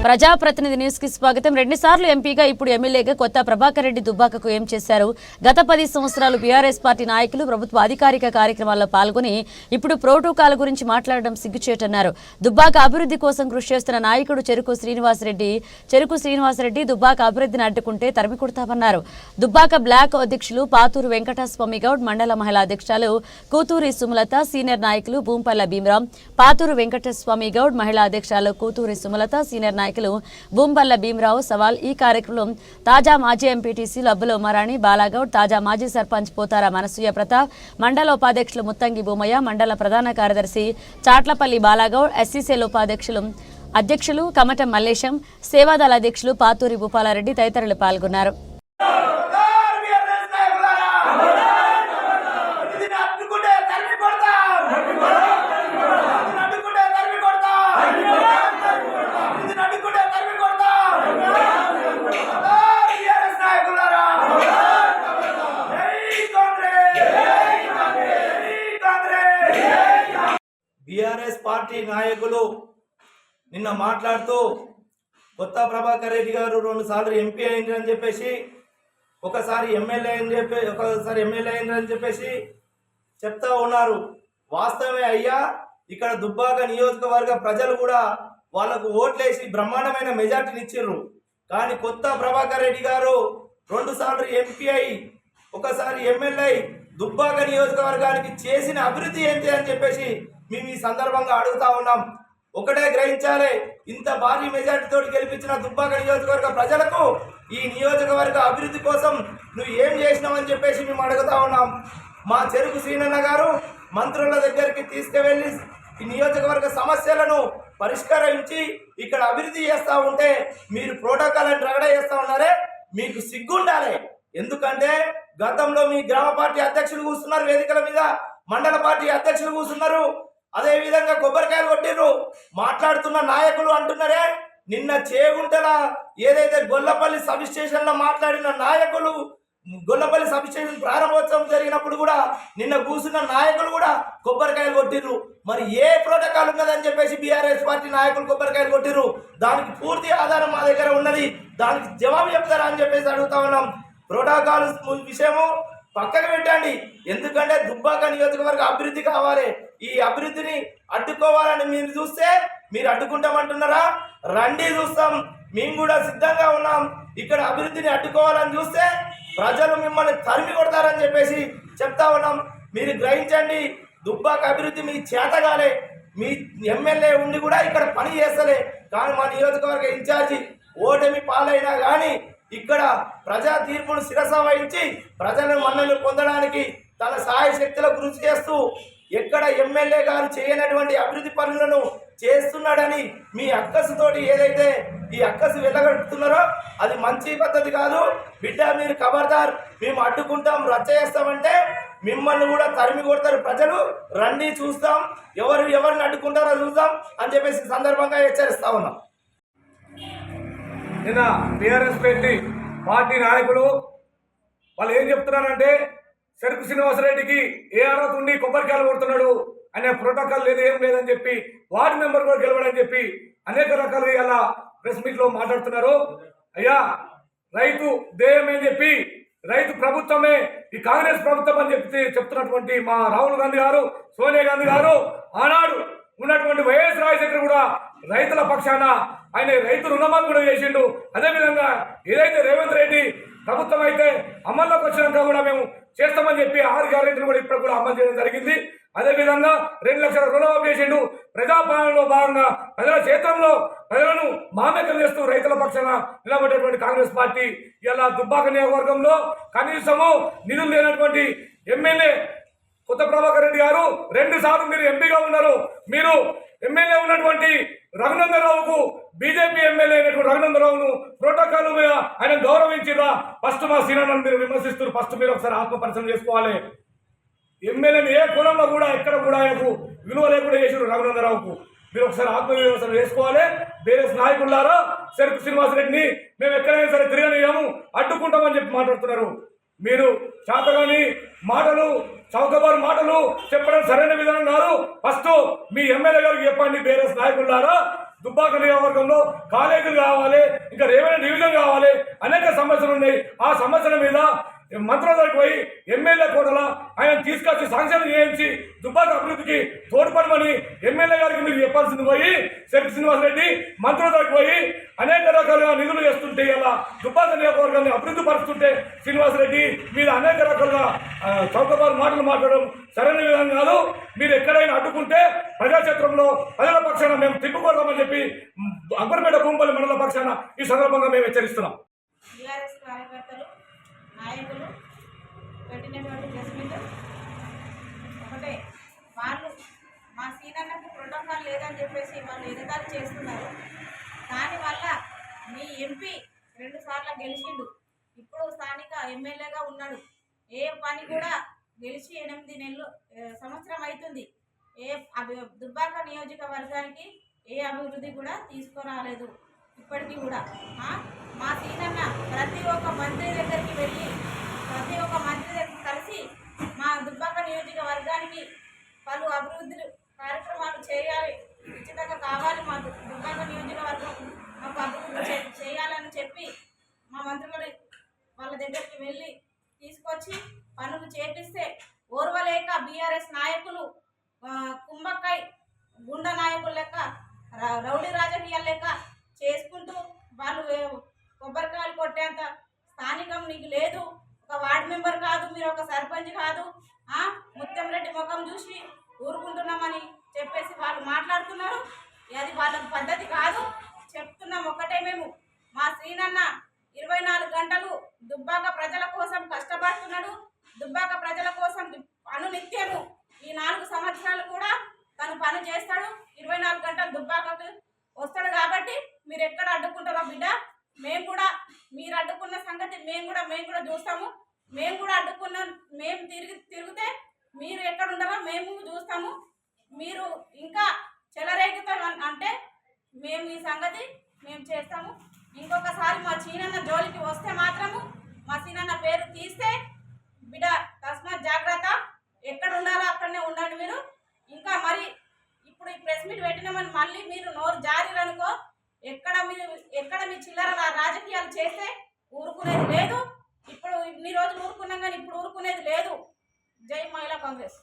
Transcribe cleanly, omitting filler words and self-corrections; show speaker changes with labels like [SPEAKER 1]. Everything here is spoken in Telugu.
[SPEAKER 1] ప్రజాప్రతినిధి న్యూస్ కి స్వాగతం. 2 సార్లు ఎంపీగా ఇప్పుడు ఎమ్మెల్యేగా కొత్త ప్రభాకర్ రెడ్డి దుబ్బాకకు ఏం చేశారు? గత 10 సంవత్సరాలు బీఆర్ఎస్ పార్టీ నాయకులు ప్రభుత్వ అధికారిక కార్యక్రమాల్లో పాల్గొని ఇప్పుడు ప్రోటోకాల్ గురించి మాట్లాడడం సిగ్గుచేటన్నారు. దుబ్బాక అభివృద్ధి కోసం కృషి చేస్తున్న నాయకుడు చెరుకు శ్రీనివాసరెడ్డి దుబ్బాక అభివృద్ధిని అడ్డుకుంటే తరిమి కొడతామన్నారు. దుబ్బాక బ్లాక్ అధ్యక్షులు పాతూరు వెంకటస్వామి గౌడ్, మండల మహిళా అధ్యక్షులు కూతూరి సుమలత, సీనియర్ నాయకులు భూంపల్ల భీమరాం, పాతూరు వెంకటస్వామి గౌడ్, మహిళా అధ్యక్షులు కూతూరి సుమలత, సీనియర్ నాయకులు భూంపల్ల భీమరావు సవాల్. ఈ కార్యక్రమం తాజా మాజీ ఎంపీటీసీ లబ్బుల ఉమారాణి బాలాగౌడ్, తాజా మాజీ సర్పంచ్ పోతార మనసూయ ప్రతాప్, మండల ఉపాధ్యక్షులు ముత్తంగి భూమయ్య, మండల ప్రధాన కార్యదర్శి చాట్లపల్లి బాలాగౌడ్, ఎస్సీసీఎల్ అధ్యక్షులు కమటం మల్లేశం, సేవాదళ అధ్యక్షులు పాతూరి భూపాలారెడ్డి తదితరులు పాల్గొన్నారు.
[SPEAKER 2] బీఆర్ఎస్ పార్టీ నాయకులు నిన్న మాట్లాడుతూ కొత్త ప్రభాకర్ రెడ్డి గారు 2 సార్లు ఎంపీ అయిందని చెప్పేసి, ఒకసారి ఎమ్మెల్యే అయిందని చెప్పేసి చెప్తా ఉన్నారు. వాస్తవమే అయ్యా, ఇక్కడ దుబ్బాక నియోజకవర్గ ప్రజలు కూడా వాళ్లకు ఓట్లేసి బ్రహ్మాండమైన మెజార్టీని ఇచ్చిర్రు. కానీ కొత్త ప్రభాకర్ రెడ్డి గారు 2 సార్లు ఎంపీ అయి ఒకసారి ఎమ్మెల్యే దుబ్బాక నియోజకవర్గానికి చేసిన అభివృద్ధి ఏంటి అని చెప్పేసి మేము ఈ సందర్భంగా అడుగుతా ఉన్నాం. ఒకటే గ్రహించాలి, ఇంత భారీ మెజార్టీతో గెలిపించిన దుబ్బాక నియోజకవర్గ ప్రజలకు ఈ నియోజకవర్గ అభివృద్ధి కోసం నువ్వు ఏం చేసినావని చెప్పేసి మేము అడుగుతా ఉన్నాం. మా చెరుకు శ్రీనన్న గారు మంత్రుల దగ్గరికి తీసుకువెళ్ళి ఈ నియోజకవర్గ సమస్యలను పరిష్కరించి ఇక్కడ అభివృద్ధి చేస్తూ ఉంటే మీరు ప్రోటోకాల్ అని రగడ చేస్తూ ఉన్నారే, మీకు సిగ్గుండాలి. ఎందుకంటే గతంలో మీ గ్రామ పార్టీ అధ్యక్షులు కూర్చున్నారు వేదికల మీద, మండల పార్టీ అధ్యక్షులు కూర్చున్నారు, అదే విధంగా కొబ్బరికాయలు కొట్టిర్రు. మాట్లాడుతున్న నాయకులు అంటున్నారే, నిన్న చేగుంటల ఏదైతే గొల్లపల్లి సబ్ స్టేషన్ లో మాట్లాడిన నాయకులు, గొల్లపల్లి సబ్ స్టేషన్ ప్రారంభోత్సవం జరిగినప్పుడు కూడా నిన్న కూర్చున్న నాయకులు కూడా కొబ్బరికాయలు కొట్టిర్రు. మరి ఏ ప్రోటోకాల్ ఉన్నదని చెప్పేసి బీఆర్ఎస్ పార్టీ నాయకులు కొబ్బరికాయలు కొట్టిర్రు? దానికి పూర్తి ఆధారం మా దగ్గర ఉన్నది, దానికి జవాబు చెప్తారా అని చెప్పేసి అడుగుతా ఉన్నాం. ప్రోటోకాల్ విషయము పక్కకు పెట్టండి, ఎందుకంటే దుబ్బాక నియోజకవర్గ అభివృద్ధి కావాలి. ఈ అభివృద్ధిని అడ్డుకోవాలని మీరు చూస్తే మీరు అడ్డుకుంటామంటున్నారా? రండి చూస్తాం, మేము కూడా సిద్ధంగా ఉన్నాం. ఇక్కడ అభివృద్ధిని అడ్డుకోవాలని చూస్తే ప్రజలు మిమ్మల్ని తరిమి కొడతారని చెప్పేసి చెప్తా ఉన్నాం. మీరు గ్రహించండి, దుబ్బాక అభివృద్ధి మీ చేతగాలే. మీ ఎమ్మెల్యే ఉండి కూడా ఇక్కడ పని చేస్తలే. కానీ మా నియోజకవర్గ ఇన్ఛార్జి ఓటమి పాలైనా కానీ ఇక్కడ ప్రజా తీర్పును శిరస వహించి ప్రజల మన్నలు పొందడానికి తన సహాయ శక్తులకు కృషి చేస్తూ ఎక్కడ ఎమ్మెల్యే గారు చేయనటువంటి అభివృద్ధి పనులను చేస్తున్నాడని మీ అక్కసుతోటి ఏదైతే ఈ అక్కసు వెళ్ళగడుతున్నారో అది మంచి పద్ధతి కాదు. బిడ్డ మీరు ఖబర్దార్, మేము అడ్డుకుంటాం, రచ్చ చేస్తామంటే మిమ్మల్ని కూడా తరిమి కొడతారు ప్రజలు. రండి చూస్తాం, ఎవరిని అడ్డుకుంటారో చూద్దాం అని చెప్పేసి సందర్భంగా హెచ్చరిస్తా ఉన్నాం.
[SPEAKER 3] నిన్న బీఆర్ఎస్ పార్టీ నాయకులు వాళ్ళు ఏం చెప్తున్నారంటే, చెరుకు శ్రీనివాసరెడ్డికి ఏ అర్హత ఉండి కొబ్బరికాయలు కొడుతున్నాడు అనే ప్రోటోకాల్ లేదు, ఏం లేదని చెప్పి వార్డు మెంబర్ కూడా గెలవడని చెప్పి అనేక రకాలుగా ఇలా ప్రెస్ మీట్ లో మాట్లాడుతున్నారు. అయ్యా, రైతు ధ్యేయం అని చెప్పి రైతు ప్రభుత్వమే ఈ కాంగ్రెస్ ప్రభుత్వం అని చెప్తున్నటువంటి మా రాహుల్ గాంధీ గారు, సోనియా గాంధీ గారు, ఆనాడు ఉన్నటువంటి వైఎస్ రాజశేఖర్ కూడా రైతుల పక్షాన ఆయన రైతు రుణమాఫీ కూడా చేసిండు. అదేవిధంగా ఏదైతే రేవంత్ రెడ్డి ప్రభుత్వం అయితే అమల్లోకి వచ్చినాక కూడా మేము చేస్తామని చెప్పి 6 గ్యారెంటీలు కూడా ఇప్పుడు కూడా అమలు చేయడం జరిగింది. అదేవిధంగా 2 లక్షల రుణమాఫీ చేసిండు. ప్రజాపాలనలో భాగంగా ప్రజల క్షేత్రంలో ప్రజలను మామేకం చేస్తూ రైతుల పక్షాన నిలబడేటువంటి కాంగ్రెస్ పార్టీ ఇలా దుబ్బాక నియోజకవర్గంలో కనీసము నిధులు లేనటువంటి ఎమ్మెల్యే కొత్త ప్రభాకర్ రెడ్డి గారు 2 సార్లు మీరు ఎంపీగా ఉన్నారు. మీరు ఎమ్మెల్యే ఉన్నటువంటి రఘునందరావుకు, బీజేపీ ఎమ్మెల్యే అయినటువంటి రఘునందరావును ప్రోటోకాల్ మీద ఆయన గౌరవించిరా? ఫస్ట్ మా సీనియర్లను మీరు విమర్శిస్తారు. ఫస్ట్ మీరు ఒకసారి ఆత్మపరిశీలన చేసుకోవాలి. ఎమ్మెల్యేని ఏ కులంలో కూడా ఎక్కడ కూడా ఆయనకు విలువ లేకుండా చేసారు రఘునందరావుకు. మీరు ఒకసారి ఆత్మవిమర్శన చేసుకోవాలి. బీఆర్ఎస్ నాయకులారా, చెరుకు శ్రీనివాసరెడ్డిని మేము ఎక్కడైనా సరే తిరగనియము, అడ్డుకుంటామని చెప్పి మాట్లాడుతున్నారు. మీరు చేతగాని మాటలు, చౌకబారు మాటలు చెప్పడం సరైన విధానం కాదు. ఫస్ట్ మీ ఎమ్మెల్యే గారికి చెప్పండి, బీఆర్ఎస్ నాయకులారా దుబ్బాక నియోజకవర్గంలో కాలేజీలు కావాలి, ఇంకా రెవెన్యూ డివిజన్ కావాలి, అనేక సమస్యలు ఉన్నాయి. ఆ సమస్యల మీద మంత్రుల దగ్గరికి పోయి ఎమ్మెల్యే కోటల ఆయన తీసుకొచ్చి శాంక్షన్ చేయించి దుబ్బాక అభివృద్ధికి తోడ్పడమని ఎమ్మెల్యే గారికి మీరు చెప్పాల్సింది పోయి సెల్ఫ్ శ్రీనివాసరెడ్డి మంత్రుల దగ్గరికి పోయి అనేక రకాలుగా నిధులు చేస్తుంటే ఇలా దుబ్బాక నియోజకవర్గాన్ని అభివృద్ధి పరుస్తుంటే శ్రీనివాసరెడ్డి మీరు అనేక రకాలుగా చౌకబారు మాటలు మాట్లాడడం సరైన విధానం కాదు. మీరు ఎక్కడైనా అడ్డుకుంటే ప్రజాక్షేత్రంలో ప్రజల పక్షాన మేము తిప్పుకోవడమని చెప్పి అక్బర్పేట భూంపల్లి మండల పక్షాన ఈ సందర్భంగా మేము హెచ్చరిస్తున్నాం.
[SPEAKER 4] టీఆర్ఎస్ కార్యకర్తలు నాయకులు పెట్టినటువంటి ప్రెస్ మీట్ ఒకటే, వాళ్ళు మా సీనన్నకు ప్రోటోకాల్ లేదని చెప్పేసి వాళ్ళు ఎగతాళి చేస్తున్నారు. దానివల్ల మీ ఎంపీ 2 సార్లు గెలిచిండు, ఇప్పుడు స్థానిక ఎమ్మెల్యేగా ఉన్నాడు. ఏ పని కూడా గెలిచి 8 సంవత్సరం అవుతుంది. దుబ్బాక నియోజకవర్గానికి ఏ అభివృద్ధి కూడా తీసుకురాలేదు ఇప్పటికీ కూడా. మా సీనన్న ప్రతి ఒక్క మంత్రి దగ్గరికి వెళ్ళి ప్రతి ఒక్క మంత్రి దగ్గర కలిసి మా దుబ్బాక నియోజకవర్గానికి పలు అభివృద్ధి కార్యక్రమాలు చేయాలి, ఉచితంగా కావాలి, మా దుబ్బాక నియోజకవర్గం మాకు అభివృద్ధి చేయాలని చెప్పి మా మంత్రులు వాళ్ళ దగ్గరికి వెళ్ళి తీసుకొచ్చి పనులు చేపిస్తే ఓర్వలేక బీఆర్ఎస్ నాయకులు కుంభకాయ్ గుండా నాయకుల లెక్క రౌడీ రాజకీయాల లెక్క చేసుకుంటూ వాళ్ళు కొబ్బరికాయలు కొట్టేంత స్థానికం నీకు లేదు. ఒక వార్డు మెంబర్ కాదు, మీరు ఒక సర్పంచ్ కాదు, ముత్యం రెడ్డి ముఖం చూసి ఊరుకుంటున్నామని చెప్పేసి వాళ్ళు మాట్లాడుతున్నారు. అది వాళ్ళ పద్ధతి కాదు. చెప్తున్నాం ఒకటే, మేము మా శ్రీనన్న 24 గంటలు దుబ్బాక ప్రజల కోసం కష్టపడుతున్నాడు. దుబ్బాక ప్రజల కోసం అనునిత్యము ఈ 4 సంవత్సరాలు కూడా తను పని చేస్తాడు. 24 గంటలు దుబ్బాకకు వస్తాడు. కాబట్టి మీరు ఎక్కడ అడ్డుకుంటారో బిడ్డ, మేము కూడా మీరు అడ్డుకున్న సంగతి మేము కూడా చూస్తాము. మేము కూడా మేము తిరిగితే మీరు ఎక్కడ ఉంటారో మేము చూస్తాము. మీరు ఇంకా చెలరేగుతాం అంటే మేము ఈ సంగతి మేము చేస్తాము. ఇంకొకసారి మా సీనన్న జోలికి వస్తే మాత్రము మా సీనన్న పేరు తీస్తే బిడ్డ తస్మాత్ జాగ్రత్త, ఎక్కడ ఉండాలో అక్కడనే ఉండండి మీరు. ఇంకా మరి ఇప్పుడు ఈ ప్రెస్ మీట్ పెట్టినామని మళ్ళీ మీరు నోరు జారీరనుకో, ఎక్కడ మీ చిల్లర రాజకీయాలు చేస్తే ఊరుకునేది లేదు. ఇప్పుడు ఇన్ని రోజులు ఊరుకున్నాం కానీ ఇప్పుడు ఊరుకునేది లేదు. జై మహిళా కాంగ్రెస్.